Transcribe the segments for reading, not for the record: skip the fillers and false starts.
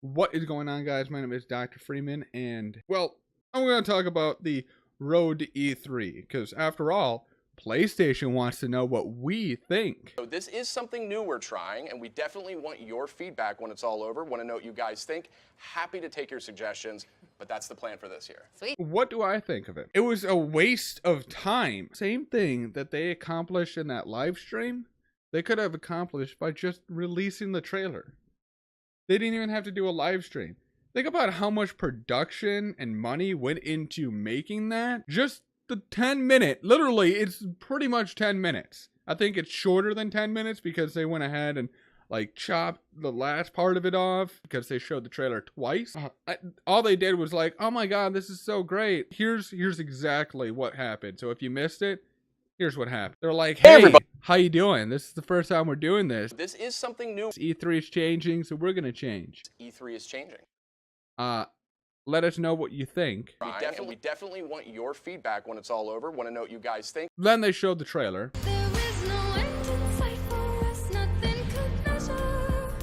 What is going on, guys? My name is Dr. Freeman, and, well, I'm going to talk about the road to E3, because, after all, PlayStation wants to know what we think. So this is something new we're trying, and we definitely want your feedback when it's all over. Want to know what you guys think. Happy to take your suggestions, but that's the plan for this year. Sweet. What do I think of it? It was a waste of time. Same thing that they accomplished in that live stream, they could have accomplished by just releasing the trailer. They didn't even have to do a live stream. Think about how much production and money went into making that. Just the 10-minute, literally, it's pretty much 10 minutes. I think it's shorter than 10 minutes because they went ahead and like chopped the last part of it off because they showed the trailer twice. All they did was like, oh my god, this is so great. Here's exactly what happened. So if you missed it, here's what happened. They're like, hey, everybody, how you doing? This is the first time we're doing this. This is something new. E3 is changing, so we're gonna change. E3 is changing. Let us know what you think. We definitely want your feedback when it's all over. Want to know what you guys think. Then they showed the trailer. There is no end in sight for us, nothing could measure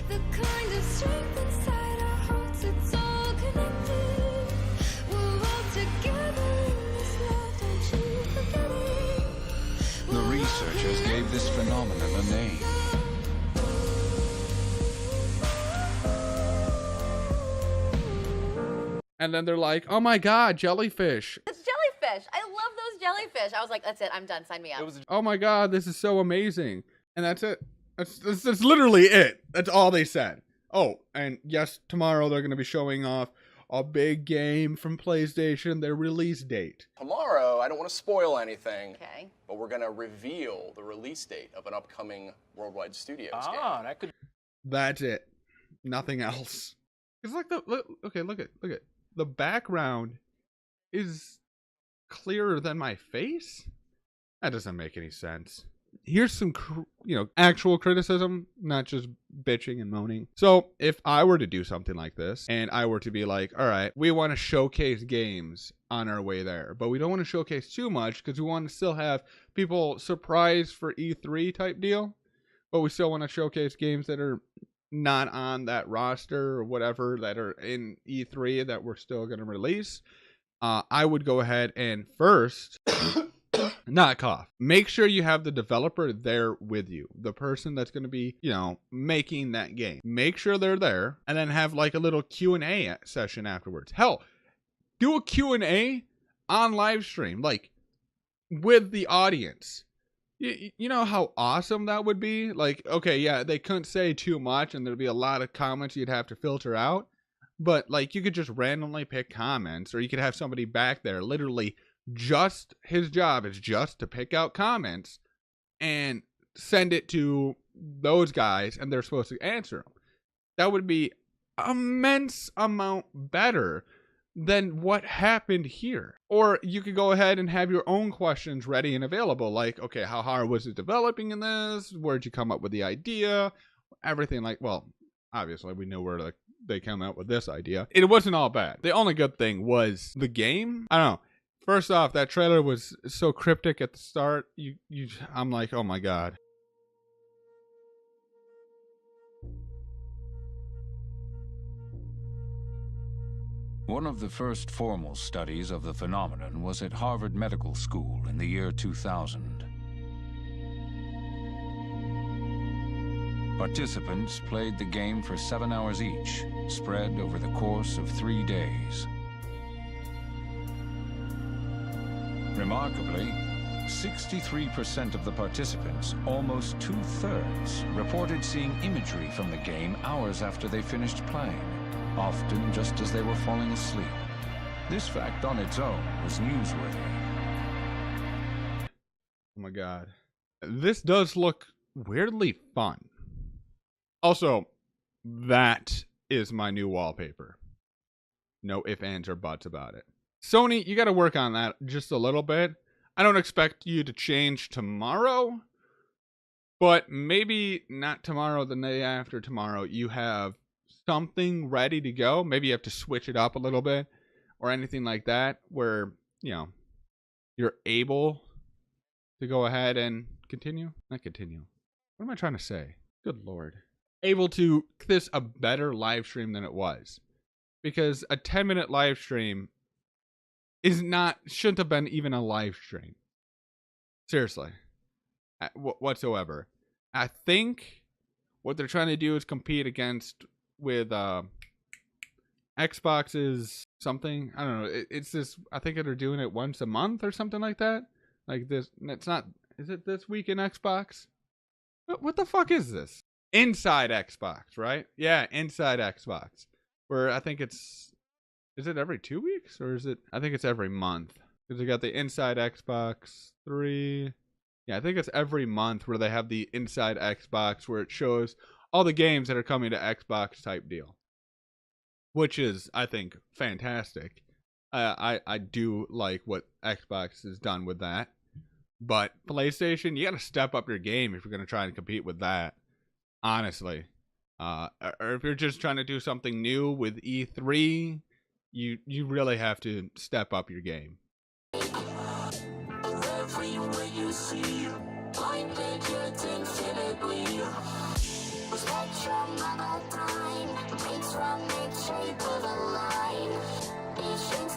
the kind of strength inside our hearts, it's all connected. We're all together in this love, don't you forget it. The researchers gave this phenomenon a name. And then they're like, oh my god, jellyfish. It's jellyfish. I love those jellyfish. I was like, that's it. I'm done. Sign me up. Oh my god, this is so amazing. And that's it. That's literally it. That's all they said. Oh, and yes, tomorrow they're going to be showing off a big game from PlayStation, their release date. Tomorrow, I don't want to spoil anything, Okay. but we're going to reveal the release date of an upcoming Worldwide Studios game. That's it. Nothing else. It's like look at. The background is clearer than my face? That doesn't make any sense. Here's some, actual criticism, not just bitching and moaning. So, if I were to do something like this, and I were to be like, all right, we want to showcase games on our way there, but we don't want to showcase too much because we want to still have people surprised for E3 type deal, but we still want to showcase games that are not on that roster or whatever that are in E3 that we're still going to release. I would go ahead and first, not cough, make sure you have the developer there with you. The person that's going to be, making that game. Make sure they're there and then have like a little Q&A session afterwards. Hell, do a Q&A on live stream, like with the audience. You know how awesome that would be? Like, okay, yeah, they couldn't say too much and there'd be a lot of comments you'd have to filter out. But, like, you could just randomly pick comments, or you could have somebody back there, literally just, his job is just to pick out comments and send it to those guys, and they're supposed to answer them. That would be immense amount better than what happened here. Or you could go ahead and have your own questions ready and available, like, okay, how hard was it developing in this? Where'd you come up with the idea? Everything like, well, obviously we know where they come out with this idea. It wasn't all bad. The only good thing was the game. I don't know. First off, that trailer was so cryptic at the start. I'm like, oh my god. One of the first formal studies of the phenomenon was at Harvard Medical School in the year 2000. Participants played the game for 7 hours each, spread over the course of 3 days. Remarkably, 63% of the participants, almost 2/3, reported seeing imagery from the game hours after they finished playing, often just as they were falling asleep. This fact on its own was newsworthy. Oh my god. This does look weirdly fun. Also, that is my new wallpaper. No ifs, ands, or buts about it. Sony, you got to work on that just a little bit. I don't expect you to change tomorrow, but maybe not tomorrow, the day after tomorrow, you have something ready to go. Maybe you have to switch it up a little bit or anything like that where, you're able to go ahead and continue. Not continue. What am I trying to say? Good Lord. able to this a better live stream than it was, because a 10-minute live stream shouldn't have been even a live stream. Seriously, whatsoever. I think what they're trying to do is compete with Xbox's something. I don't know. It's this. I think they're doing it once a month or something like that. Like this. It's not. Is it this week in Xbox? What the fuck is this? Inside Xbox, right? Yeah, Inside Xbox. Where I think it's. Is it every 2 weeks or is it? I think it's every month. Because they got the Inside Xbox 3. Yeah, I think it's every month where they have the Inside Xbox where it shows all the games that are coming to Xbox type deal. Which is, I think, fantastic. I do like what Xbox has done with that. But PlayStation, you got to step up your game if you're going to try and compete with that. Honestly. Or if you're just trying to do something new with E3, you really have to step up your game. Everywhere you see, blinded yet infinitely. Spectrum of a time, makes from its shape of a line. Patience